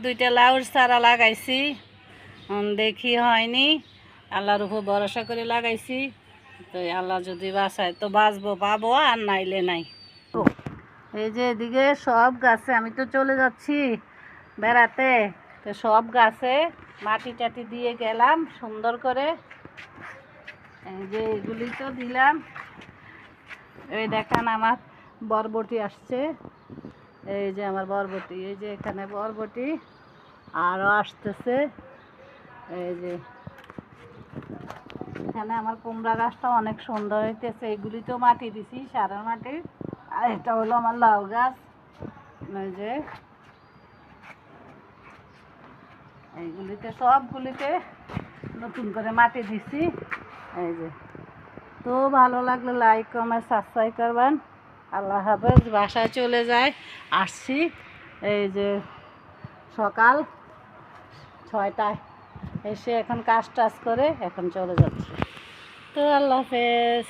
দুইটা লাউর চারা লাগাইছি, দেখি হয়নি, আল্লাহর উপর ভরসা করে লাগাইছি। তো আল্লাহ যদি বাঁচায় তো বাঁচবো, পাবো, আর নাইলে নাই। এই যে এদিকে সব গাছে, আমি তো চলে যাচ্ছি বেড়াতে, তো সব গাছে মাটি টাটি দিয়ে গেলাম সুন্দর করে। এই যে এগুলি তো দিলাম। এই দেখেন আমার বরবটি আসছে, এই যে আমার বরবটি, এই যে এখানে বরবটি আরও আসতেছে। এই যে এখানে আমার কুমড়া গাছটা অনেক সুন্দর হইতেছে, এগুলিতেও মাটি দিছি, সারের মাটি। আর এটা হলো আমার লাউ গাছ, এই যে এইগুলিতে সবগুলিতে নতুন করে মাটি দিছি। এই যে, তো ভালো লাগলে লাইক কমেন্ট সাবস্ক্রাইব করবেন। আল্লাহ হাফেজ। বাসায় চলে যায় আসছি, এই যে সকাল 6টায় এসে এখন কাজ টাজ করে এখন চলে যাচ্ছি। তো আল্লাহ হাফেজ।